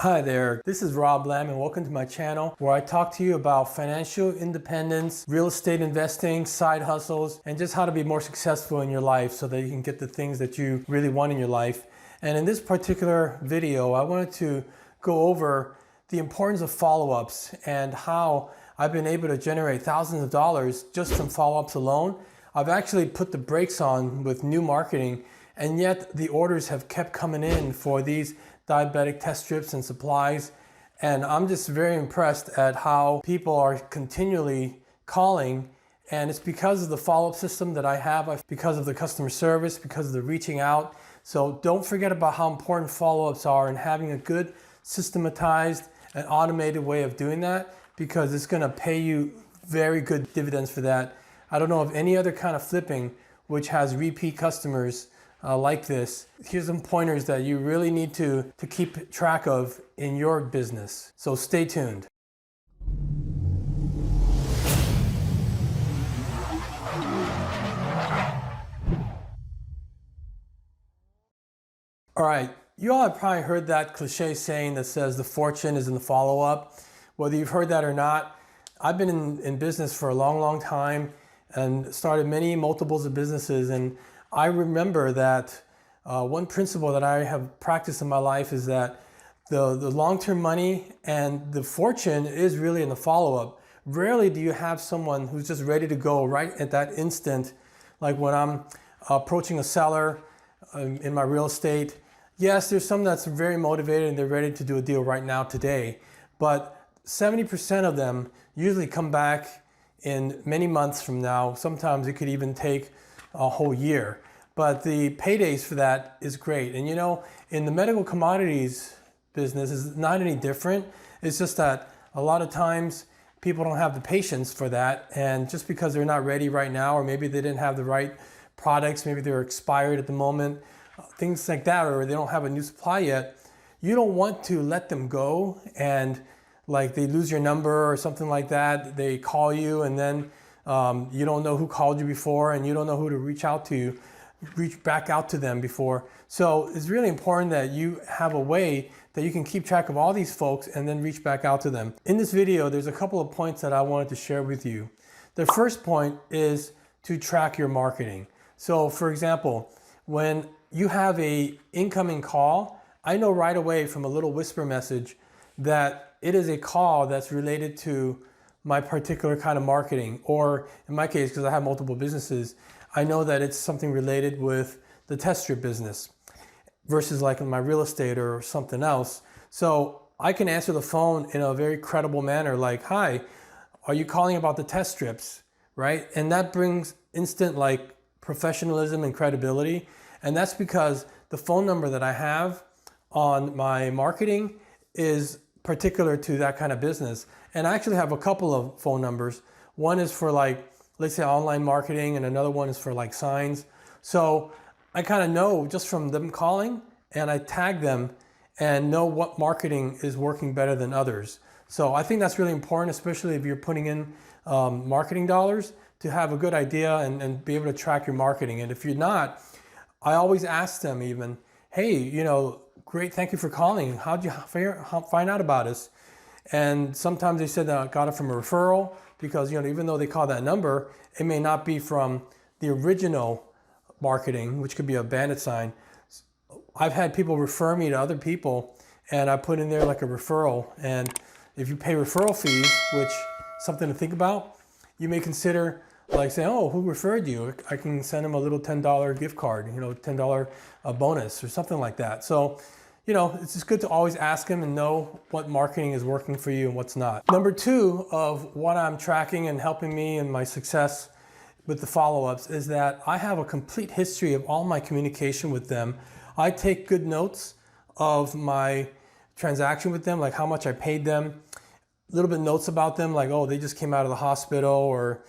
Hi there, this is Rob Lamb and welcome to my channel where I talk to you about financial independence, real estate investing, side hustles, and just how to be more successful in your life so that you can get the things that you really want in your life. And in this particular video, I wanted to go over the importance of follow-ups and how I've been able to generate thousands of dollars just from follow-ups alone. I've actually put the brakes on with new marketing, and yet the orders have kept coming in for these diabetic test strips and supplies. And I'm just very impressed at how people are continually calling. And it's because of the follow-up system that I have, because of the customer service, because of the reaching out. So don't forget about how important follow-ups are and having a good systematized and automated way of doing that, because it's going to pay you very good dividends for that. I don't know of any other kind of flipping which has repeat customers like this. Here's some pointers that you really need to keep track of in your business. So stay tuned. All right, you all have probably heard that cliche saying that says the fortune is in the follow-up. Whether you've heard that or not, I've been in business for a long time and started many multiples of businesses, and I remember that one principle that I have practiced in my life is that the long-term money and the fortune is really in the follow-up. Rarely do you have someone who's just ready to go right at that instant. Like when I'm approaching a seller in my real estate, yes, there's some that's very motivated and they're ready to do a deal right now today, but 70% of them usually come back in many months from now. Sometimes it could even take a whole year. But the paydays for that is great. And you know, in the medical commodities business, it's not any different. It's just that a lot of times people don't have the patience for that. And just because they're not ready right now, or maybe they didn't have the right products, maybe they're expired at the moment, things like that, or they don't have a new supply yet, you don't want to let them go and like they lose your number or something like that. They call you and then you don't know who called you before and you don't know who to reach back out to them before. So it's really important that you have a way that you can keep track of all these folks and then reach back out to them. In this video, there's a couple of points that I wanted to share with you. The first point is to track your marketing. So for example, when you have a incoming call, I know right away from a little whisper message that it is a call that's related to my particular kind of marketing, or in my case, because I have multiple businesses, I know that it's something related with the test strip business versus like in my real estate or something else. So I can answer the phone in a very credible manner, like, hi, are you calling about the test strips, right? And that brings instant like professionalism and credibility. And that's because the phone number that I have on my marketing is particular to that kind of business. And I actually have a couple of phone numbers. One is for like, let's say online marketing, and another one is for like signs. So I kind of know just from them calling, and I tag them and know what marketing is working better than others. So I think that's really important, especially if you're putting in marketing dollars, to have a good idea and be able to track your marketing. And if you're not, I always ask them even, hey, you know, great, thank you for calling. How'd you find out about us? And sometimes they said that I got it from a referral, because, you know, even though they call that number, it may not be from the original marketing, which could be a bandit sign. I've had people refer me to other people, and I put in there like a referral. And if you pay referral fees, which is something to think about, you may consider like saying, oh, who referred you? I can send them a little $10 gift card, you know, $10 bonus or something like that. So, you know, it's just good to always ask them and know what marketing is working for you and what's not. Number two of what I'm tracking and helping me in my success with the follow-ups is that I have a complete history of all my communication with them. I take good notes of my transaction with them, like how much I paid them, a little bit notes about them, like, oh, they just came out of the hospital, or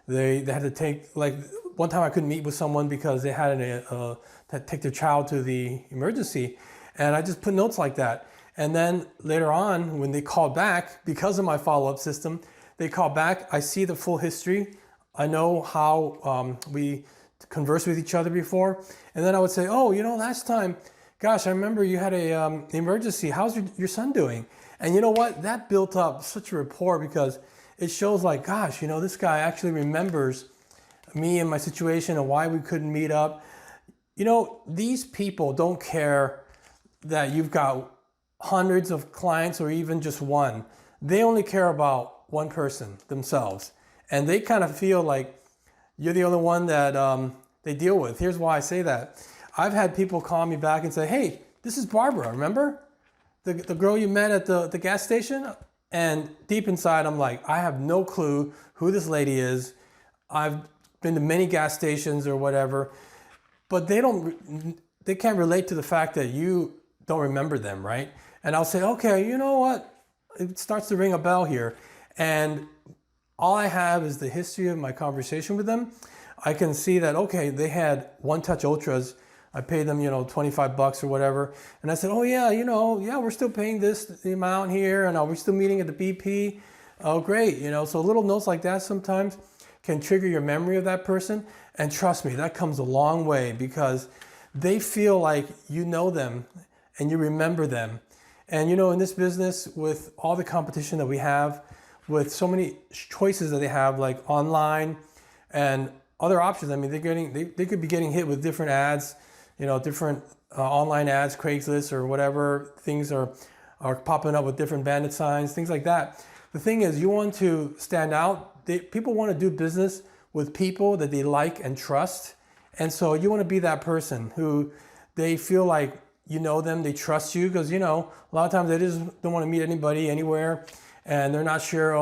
they had to take, like one time I couldn't meet with someone because they had to take their child to the emergency, and I just put notes like that. And then later on, when they called back, because of my follow-up system, they call back, I see the full history, I know how we conversed with each other before, and then I would say, oh, you know, last time, gosh, I remember you had a emergency. How's your son doing? And you know what? That built up such a rapport because it shows like, gosh, this guy actually remembers me and my situation and why we couldn't meet up. These people don't care that you've got hundreds of clients or even just one. They only care about one person, themselves. And they kind of feel like you're the only one that they deal with. Here's why I say that. I've had people call me back and say, hey, this is Barbara, remember? The girl you met at the gas station? And deep inside, I'm like, I have no clue who this lady is. I've been to many gas stations or whatever, but they can't relate to the fact that you don't remember them, right? And I'll say, okay, you know what? It starts to ring a bell here. And all I have is the history of my conversation with them. I can see that, okay, they had One Touch Ultras. I paid them, $25 or whatever. And I said, oh yeah, we're still paying the amount here. And are we still meeting at the BP? Oh, great. So little notes like that sometimes can trigger your memory of that person. And trust me, that comes a long way because they feel like you know them and you remember them. And in this business, with all the competition that we have, with so many choices that they have, like online and other options, I mean, they could be getting hit with different ads, different online ads, Craigslist or whatever. Things are popping up with different bandit signs, things like that. The thing is, you want to stand out. People want to do business with people that they like and trust. And so you want to be that person who they feel like you know them, they trust you, because a lot of times they just don't want to meet anybody anywhere, and they're not sure.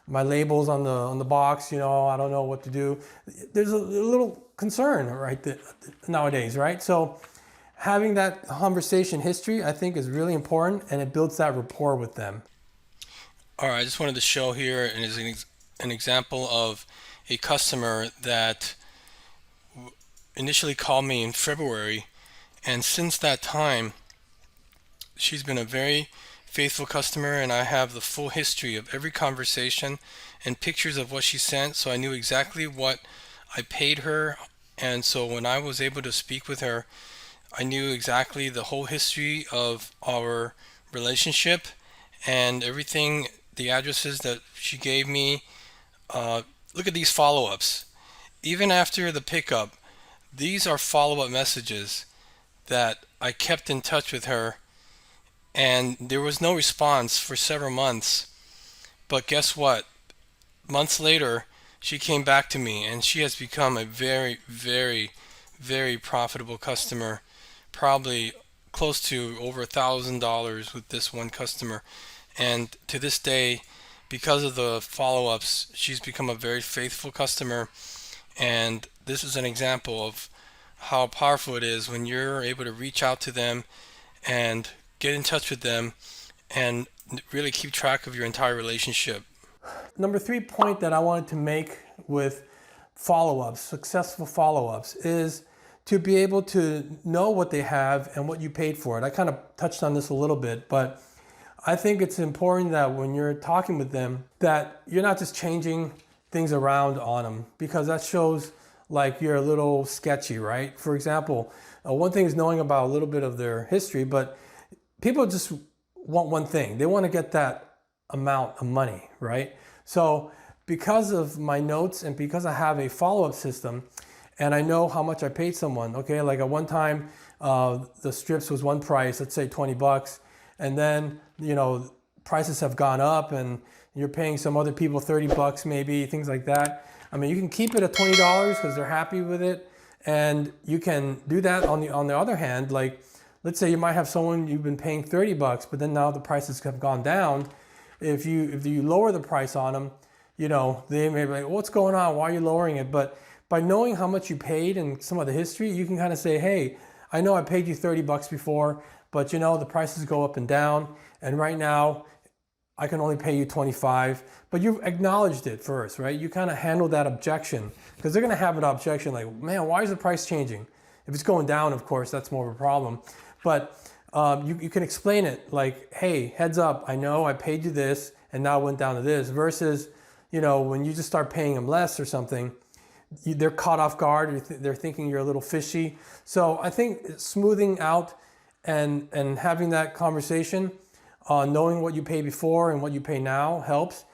My labels on the box. I don't know what to do. There's a little concern, right? Nowadays, right? So having that conversation history, I think, is really important, and it builds that rapport with them. All right, I just wanted to show here an example of a customer that initially called me in February. And since that time, she's been a very faithful customer, and I have the full history of every conversation and pictures of what she sent, so I knew exactly what I paid her. And so when I was able to speak with her, I knew exactly the whole history of our relationship and everything, the addresses that she gave me. Look at these follow-ups. Even after the pickup, these are follow-up messages that I kept in touch with her, and there was no response for several months. But guess what? Months later, she came back to me, and she has become a very, very, very profitable customer, probably close to over $1,000 with this one customer. And to this day, because of the follow-ups, she's become a very faithful customer. And this is an example of how powerful it is when you're able to reach out to them and get in touch with them and really keep track of your entire relationship. Number 3 point that I wanted to make with follow-ups, successful follow-ups, is to be able to know what they have and what you paid for it. I kind of touched on this a little bit, but I think it's important that when you're talking with them, that you're not just changing things around on them, because that shows like you're a little sketchy, right? For example, one thing is knowing about a little bit of their history, but people just want one thing. They want to get that amount of money, right? So because of my notes and because I have a follow-up system and I know how much I paid someone, okay, like at one time, the strips was one price, let's say $20, and then, prices have gone up and you're paying some other people $30 maybe, things like that. I mean, you can keep it at $20 because they're happy with it, and you can do that on the other hand. Like, let's say you might have someone you've been paying $30, but then now the prices have gone down. If you lower the price on them, they may be like, what's going on? Why are you lowering it? But by knowing how much you paid and some of the history, you can kind of say, hey, I know I paid you $30 before, but the prices go up and down, and right now I can only pay you $25, but you've acknowledged it first, right? You kind of handle that objection, because they're going to have an objection like, man, why is the price changing? If it's going down, of course, that's more of a problem. But you can explain it like, hey, heads up, I know I paid you this and now it went down to this, versus, when you just start paying them less or something, they're caught off guard, or they're thinking you're a little fishy. So I think smoothing out and having that conversation, knowing what you pay before and what you pay now helps.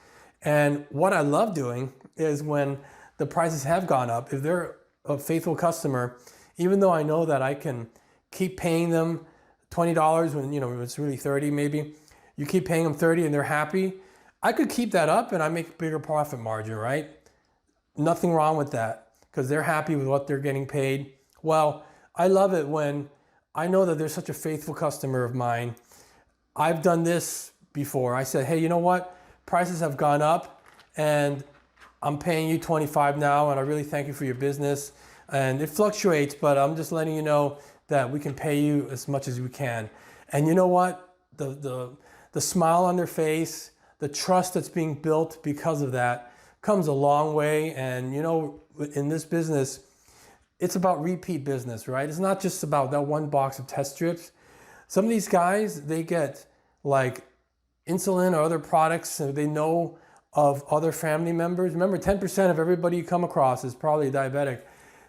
And what I love doing is when the prices have gone up, if they're a faithful customer, even though I know that I can keep paying them $20 when it's really 30 maybe, you keep paying them 30 and they're happy, I could keep that up and I make a bigger profit margin, right? Nothing wrong with that because they're happy with what they're getting paid. Well, I love it when I know that they're such a faithful customer of mine. I've done this before. I said, hey, you know what? Prices have gone up and I'm paying you 25 now and I really thank you for your business. And it fluctuates, but I'm just letting you know that we can pay you as much as we can. And you know what? The smile on their face, the trust that's being built because of that comes a long way. And in this business, it's about repeat business, right? It's not just about that one box of test strips. Some of these guys, they get like insulin or other products, so they know of other family members. Remember, 10% of everybody you come across is probably diabetic.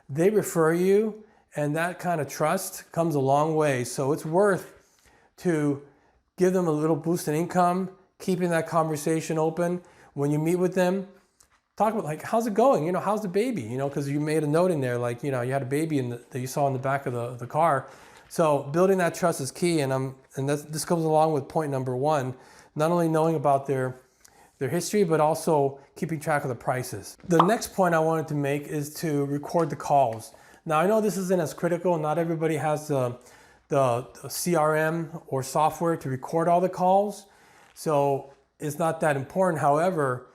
They refer you, and that kind of trust comes a long way. So it's worth to give them a little boost in income, keeping that conversation open. When you meet with them, talk about like, how's it going? How's the baby? Because you made a note in there, like, you had a baby that you saw in the back of the car. So building that trust is key. And this comes along with point number one, not only knowing about their history, but also keeping track of the prices. The next point I wanted to make is to record the calls. Now, I know this isn't as critical. Not everybody has the CRM or software to record all the calls. So it's not that important. However,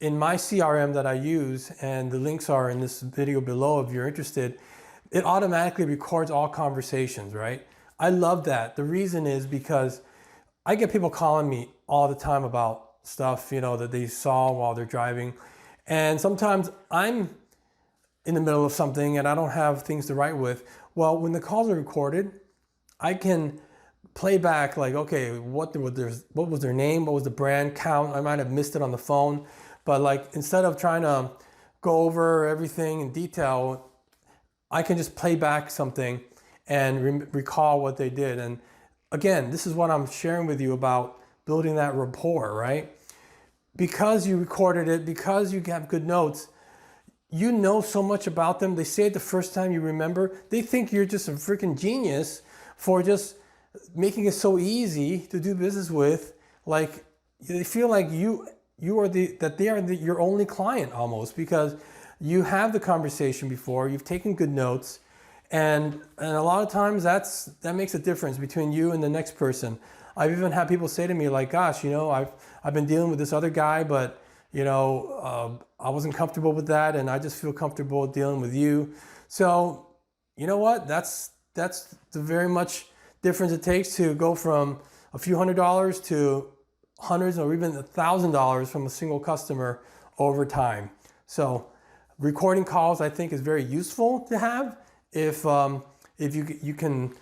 in my CRM that I use, and the links are in this video below if you're interested, it automatically records all conversations, right? I love that. The reason is because I get people calling me all the time about stuff, that they saw while they're driving. And sometimes I'm in the middle of something and I don't have things to write with. Well, when the calls are recorded, I can play back like, okay, what was their name? What was the brand count? I might have missed it on the phone, but like, instead of trying to go over everything in detail, I can just play back something and recall what they did. And again, this is what I'm sharing with you about building that rapport, right? Because you recorded it, because you have good notes, you know so much about them. They say it the first time you remember. They think you're just a freaking genius for just making it so easy to do business with. Like, they feel like they are your only client almost, because you have the conversation before, you've taken good notes, and a lot of times that makes a difference between you and the next person. I've even had people say to me like, gosh, I've been dealing with this other guy, but I wasn't comfortable with that, and I just feel comfortable dealing with you. So you know what? That's the very much difference it takes to go from a few $100s to hundreds or even $1,000 from a single customer over time. So recording calls, I think, is very useful to have if you can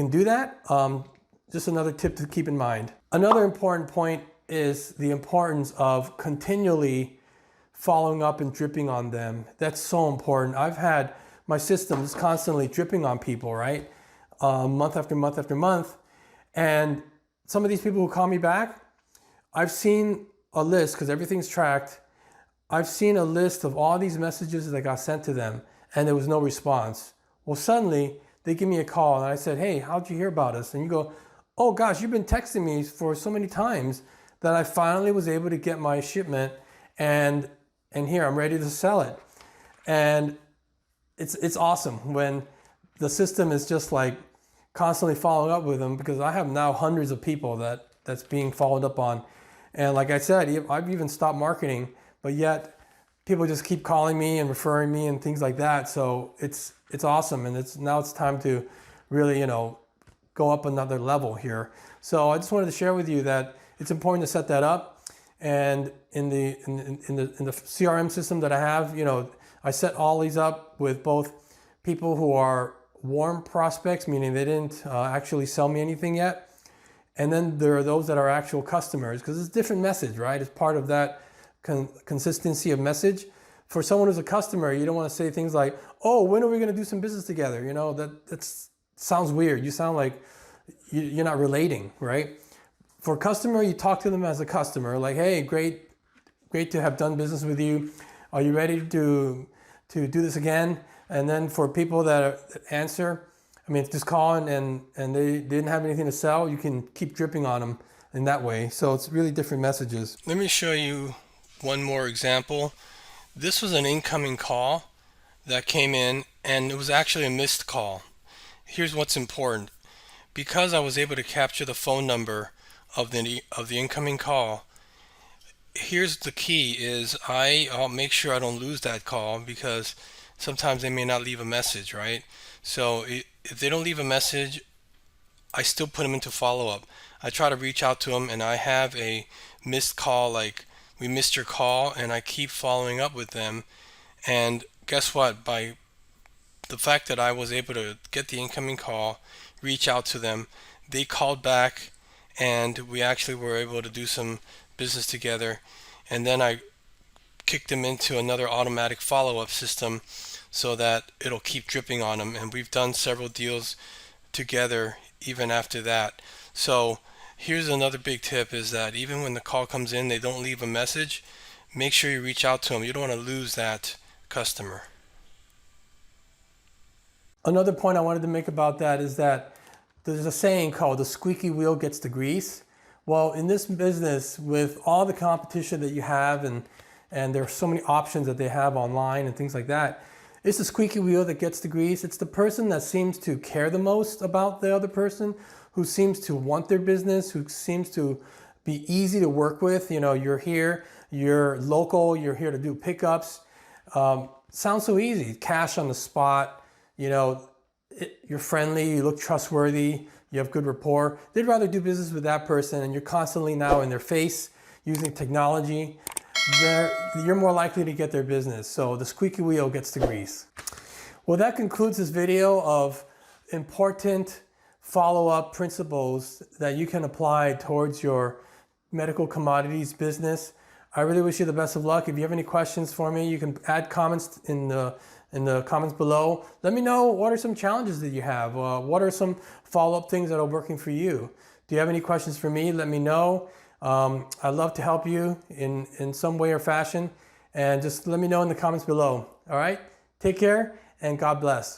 do that. Just another tip to keep in mind. Another important point is the importance of continually following up and dripping on them. That's so important. I've had my system is constantly dripping on people, right? Month after month after month. And some of these people who call me back, I've seen a list, because everything's tracked. I've seen a list of all these messages that got sent to them and there was no response. Well, suddenly they give me a call and I said, hey, how'd you hear about us? And you go, oh gosh, you've been texting me for so many times that I finally was able to get my shipment, and here, I'm ready to sell it. And it's awesome when the system is just like constantly following up with them, because I have now hundreds of people that's being followed up on. And like I said, I've even stopped marketing, but yet people just keep calling me and referring me and things like that. So it's awesome. And now it's time to really, go up another level here. So I just wanted to share with you that it's important to set that up. And in the CRM system that I have, I set all these up with both people who are warm prospects, meaning they didn't actually sell me anything yet. And then there are those that are actual customers, because it's a different message, right? It's part of that consistency of message. For someone who's a customer, you don't want to say things like, oh, when are we going to do some business together? You know, that sounds weird. You sound like you're not relating, right? For a customer, you talk to them as a customer, like, hey, great to have done business with you. Are you ready to do this again? And then for people that answer, I mean, just call and they didn't have anything to sell, you can keep dripping on them in that way. So it's really different messages. Let me show you one more example. This was an incoming call that came in, and it was actually a missed call. Here's what's important. Because I was able to capture the phone number of the incoming call, here's the key is I'll make sure I don't lose that call, because sometimes they may not leave a message, right? So if they don't leave a message, I still put them into follow-up. I try to reach out to them, and I have a missed call, like, we missed your call, and I keep following up with them. And guess what? By the fact that I was able to get the incoming call, reach out to them, they called back, and we actually were able to do some business together. And then I kicked them into another automatic follow-up system so that it'll keep dripping on them. And we've done several deals together even after that. So here's another big tip, is that even when the call comes in, they don't leave a message, make sure you reach out to them. You don't want to lose that customer. Another point I wanted to make about that is that there's a saying called the squeaky wheel gets the grease. Well, in this business, with all the competition that you have, and there are so many options that they have online and things like that, it's the squeaky wheel that gets the grease. It's the person that seems to care the most about the other person, who seems to want their business, who seems to be easy to work with. You know, you're here, you're local, you're here to do pickups. Sounds so easy, cash on the spot, you know, you're friendly, you look trustworthy, you have good rapport. They'd rather do business with that person, and you're constantly now in their face using technology. You're more likely to get their business. So the squeaky wheel gets the grease. Well, that concludes this video of important follow-up principles that you can apply towards your medical commodities business. I really wish you the best of luck. If you have any questions for me, you can add comments in the comments below. Let me know, what are some challenges that you have? What are some follow-up things that are working for you? Do you have any questions for me? Let me know. I'd love to help you in some way or fashion. And just let me know in the comments below. All right? Take care, and God bless.